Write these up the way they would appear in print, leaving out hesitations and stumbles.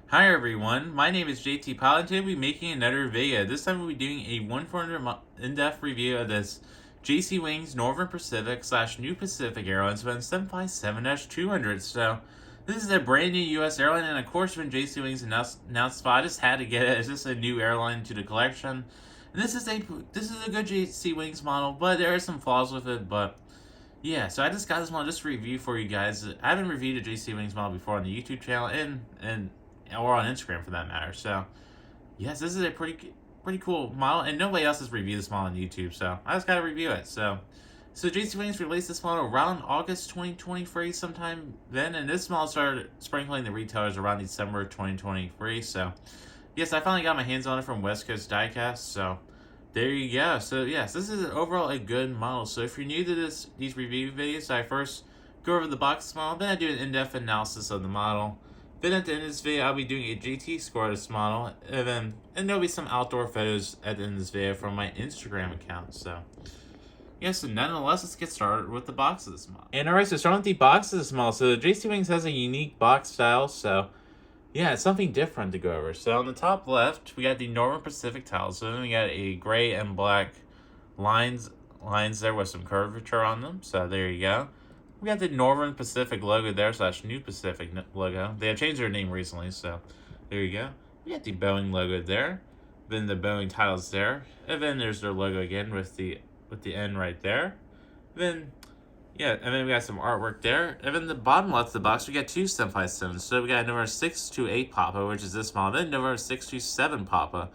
Hi everyone, my name is JT Pilot and today we'll be making another video. This time we'll be doing a 1-400 in-depth review of this JC Wings Northern Pacific / New Pacific Airlines Boeing 757-200. So this is a brand new US airline, and of course when JC Wings announced I just had to get it. It's just a new airline to the collection. And this is a good JC Wings model, but there are some flaws with it, but yeah, so I just got this model just to review for you guys. I haven't reviewed a JC Wings model before on the YouTube channel and or on Instagram for that matter. So yes, this is a pretty cool model, and nobody else has reviewed this model on YouTube, so I just gotta review it. So JC Wings released this model around August 2023, sometime then, and this model started sprinkling the retailers around December 2023. So yes, I finally got my hands on it from West Coast Diecast. So there you go. So yes, this is overall a good model. So if you're new to these review videos, I first go over the box model, then I do an in-depth analysis of the model. Then at the end of this video, I'll be doing a GT score of this model, and there'll be some outdoor photos at the end of this video from my Instagram account. So yeah, so nonetheless, let's get started with the box of this model. And alright, so starting with the box of this model. So the JC Wings has a unique box style, so yeah, it's something different to go over. So on the top left, we got the Northern Pacific tiles. So then we got a gray and black lines there with some curvature on them. So there you go. We got the Northern Pacific logo there / New Pacific logo. They have changed their name recently, so there you go. We got the Boeing logo there. Then the Boeing titles there. And then there's their logo again with the N right there. Then yeah, and then we got some artwork there. And then the bottom left of the box, we got two 757s. So we got number 628 Papa, which is this model. Then number 627 Papa.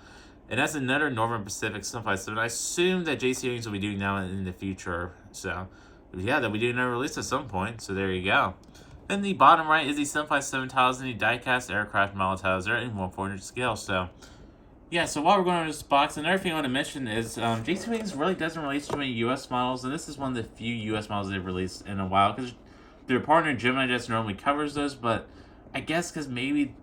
And that's another Northern Pacific 757. I assume that JC Wings will be doing that in the future. So yeah, that we do another release at some point. So there you go. Then the bottom right is the 757 tiles and the die-cast aircraft model tiles there in 1/400 scale. So yeah, so while we're going over this box, another thing I want to mention is JC Wings really doesn't release too many US models, and this is one of the few US models they've released in a while, because their partner Gemini just normally covers those, but I guess because maybe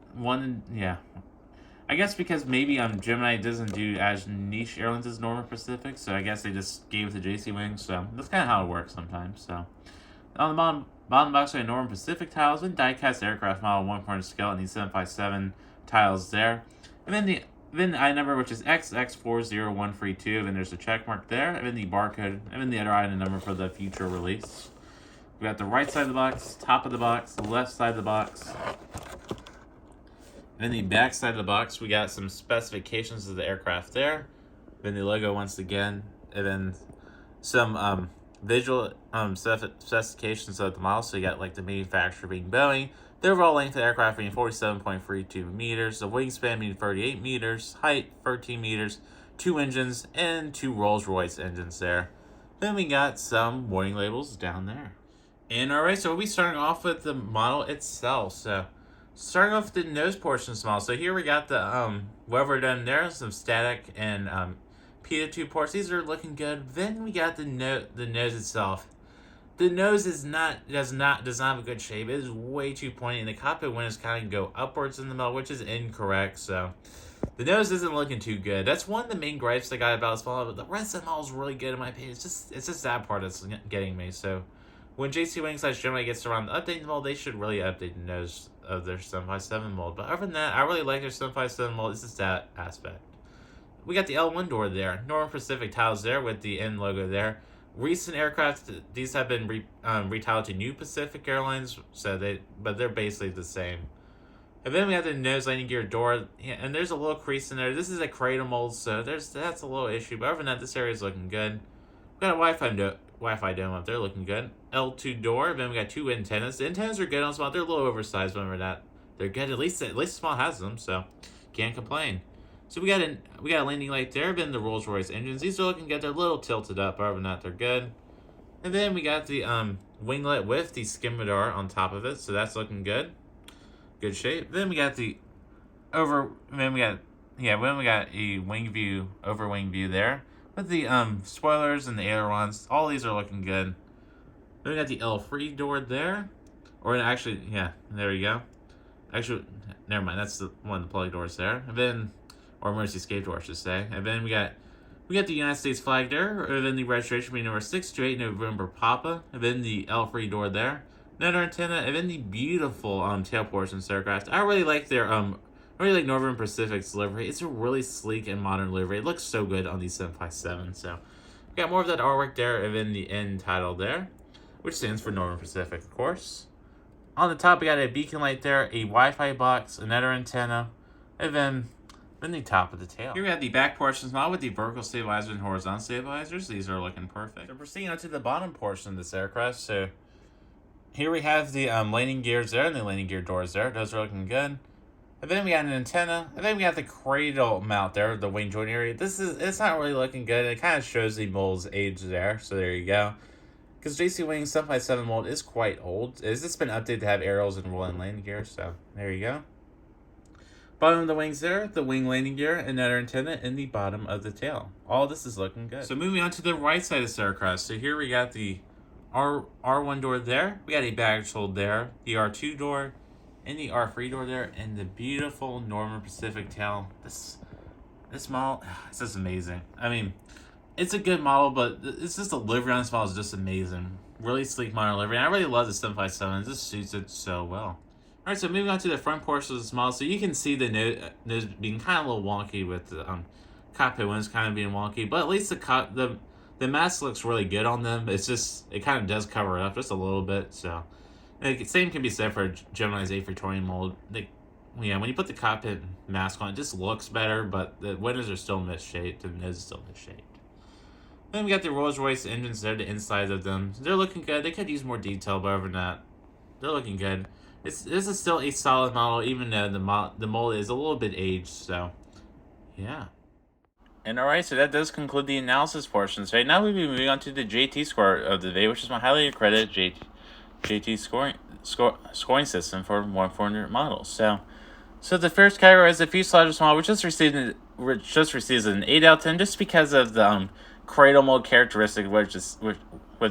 because maybe Gemini doesn't do as niche airlines as Northern Pacific, so I guess they just gave it to JC Wings, so that's kind of how it works sometimes. So on the bottom box, we have Northern Pacific tiles and die-cast aircraft model 1/400 scale and the 757 tiles there, and then the item number, which is XX40132, and then there's a check mark there, and then the barcode, and then the other item number for the future release. We got the right side of the box, top of the box, the left side of the box. Then the back side of the box, we got some specifications of the aircraft there. Then the logo once again, and then some visual specifications of the model. So you got like the manufacturer being Boeing, the overall length of the aircraft being 47.32 meters, the wingspan being 38 meters, height 13 meters, 2 engines, and 2 Rolls-Royce engines there. Then we got some warning labels down there. And alright, so we'll be starting off with the model itself. So starting off with the nose portion of the model. So here we got the whatever done there, some static and P2 ports. These are looking good. Then we got the nose itself. The nose does not have a good shape. It is way too pointy, and the cockpit windows kind of go upwards in the middle, which is incorrect. So the nose isn't looking too good. That's one of the main gripes I got about this model, but the rest of the model is really good in my opinion. It's just that part that's getting me. So when JC Wings / Gemini gets around to updating the mold, they should really update the nose of their 757 mold. But other than that, I really like their 757 mold. It's just that aspect. We got the L1 door there. Northern Pacific tiles there with the N logo there. Recent aircraft, these have been retitled to New Pacific Airlines, but they're basically the same. And then we have the nose landing gear door, and there's a little crease in there. This is a cradle mold, so that's a little issue. But other than that, this area is looking good. We got a Wi-Fi dome up there, looking good. L2 door. Then we got 2 antennas. The antennas are good on this model. They're a little oversized, but remember that they're good. At least the small has them, so can't complain. So we got a landing light there. Then the Rolls-Royce engines. These are looking good. They're a little tilted up. Other than that, they're good. And then we got the winglet with the skim radar on top of it. So that's looking good. Good shape. Then we got Then we got a wing view, over wing view there with the spoilers and the ailerons. All these are looking good. Then we got the L3 door there. Or actually, yeah, there we go. Actually, never mind. That's the one of the plug doors there. And then, or emergency escape door, I should say. And then we got the United States flag there. And then the registration being number 628 November Papa. And then the L3 door there. Another antenna. And then the beautiful tail portions aircraft. I really like their I really like Northern Pacific's livery. It's a really sleek and modern livery. It looks so good on these 757. So we got more of that artwork there, and then the end title there, which stands for Northern Pacific, of course. On the top, we got a beacon light there, a Wi-Fi box, another antenna, and then the top of the tail. Here we have the back portions model with the vertical stabilizer and horizontal stabilizers. These are looking perfect. So proceeding on to the bottom portion of this aircraft. So here we have the landing gears there and the landing gear doors there. Those are looking good. And then we got an antenna. And then we got the cradle mount there, the wing joint area. It's not really looking good. It kind of shows the mold's age there. So there you go. Because JC Wings 757 mold is quite old. It's just been updated to have aerials and rolling landing gears. So there you go. Bottom of the wings there, the wing landing gear, another antenna, and the bottom of the tail. All this is looking good. So moving on to the right side of this aircraft. So here we got the R1 door there. We got a baggage hold there, the R2 door, and the R3 door there, and the beautiful Northern Pacific tail. This model, it's just amazing. I mean, it's a good model, but it's just the livery on this model is just amazing. Really sleek modern livery. And I really love the 757. It just suits it so well. Alright, so moving on to the front portion of this model, so you can see the nose being kind of a little wonky with the cockpit windows kind of being wonky, but at least the mask looks really good on them. It's just, it kind of does cover it up just a little bit, so. Same can be said for Gemini's A320 mold. Yeah, when you put the cockpit mask on, it just looks better, but the windows are still misshaped and the nose is still misshaped. Then we got the Rolls-Royce engines there, the insides of them. They're looking good. They could use more detail, but other than that, they're looking good. This is still a solid model, even though the mold is a little bit aged, so yeah. And alright, so that does conclude the analysis portion. So now we'll be moving on to the JT score of the day, which is my highly accredited JT scoring system for 1-400 models. So the first category is the fuselage model, which just receives an 8 out of 10, just because of the cradle mold characteristic, which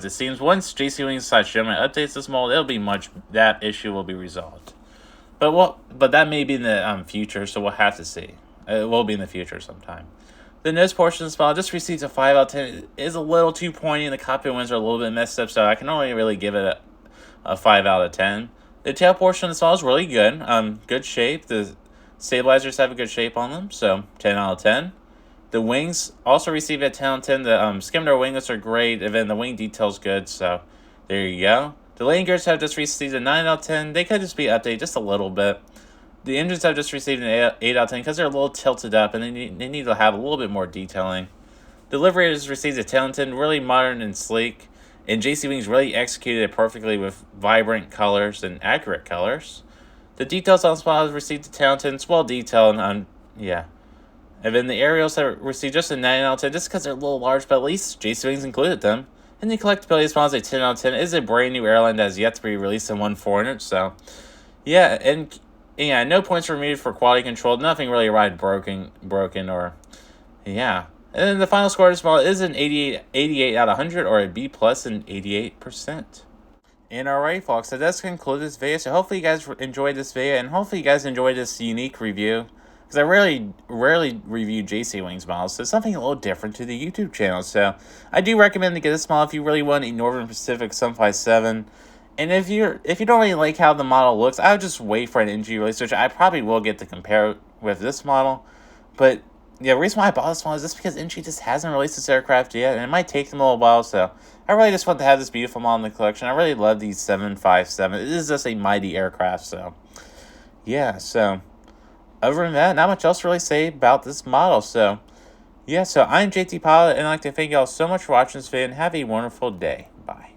it seems once JC Wings / Gemini updates this mold, that issue will be resolved. But that may be in the future, so we'll have to see. It will be in the future sometime. The nose portion of this model just receives a 5 out of 10. It is a little too pointy, and the cockpit windows are a little bit messed up, so I can only really give it a 5 out of 10. The tail portion of this model is really good. Good shape. The stabilizers have a good shape on them, so 10 out of 10. The wings also receive a 10 out of 10. The skim door winglets are great, and then the wing detail's good, so there you go. The landing gears have just received a 9 out of 10. They could just be updated just a little bit. The engines have just received an 8 out of 10 because they're a little tilted up, and they need to have a little bit more detailing. The livery has received a 10 out of 10, really modern and sleek, and JC Wings really executed it perfectly with vibrant colors and accurate colors. The details on this model have received a 10 out of 10. It's well detailed, and yeah. And then the aerials have received just a 9 out of 10 just because they're a little large, but at least JC Wings included them. And the collectability of this model is a 10 out of 10. It is a brand new airline that has yet to be released in 1-400, so yeah, and yeah, no points were needed for quality control. Nothing really arrived broken or yeah. And then the final score of this model is an 88 out of 100 or a B plus and 88%. And alright folks, so that's conclude this video. So hopefully you guys enjoyed this video, and hopefully you guys enjoyed this unique review. Because I rarely review JC Wings models, so it's something a little different to the YouTube channel. So I do recommend to get this model if you really want a Northern Pacific 757. And if you don't really like how the model looks, I would just wait for an NG release, which I probably will get to compare with this model. But yeah, the reason why I bought this model is just because NG just hasn't released this aircraft yet, and it might take them a little while. So I really just want to have this beautiful model in the collection. I really love these 757. It is just a mighty aircraft. So yeah, so other than that, not much else to really say about this model. So yeah, so I'm JT Pilot, and I'd like to thank y'all so much for watching this video, and have a wonderful day. Bye.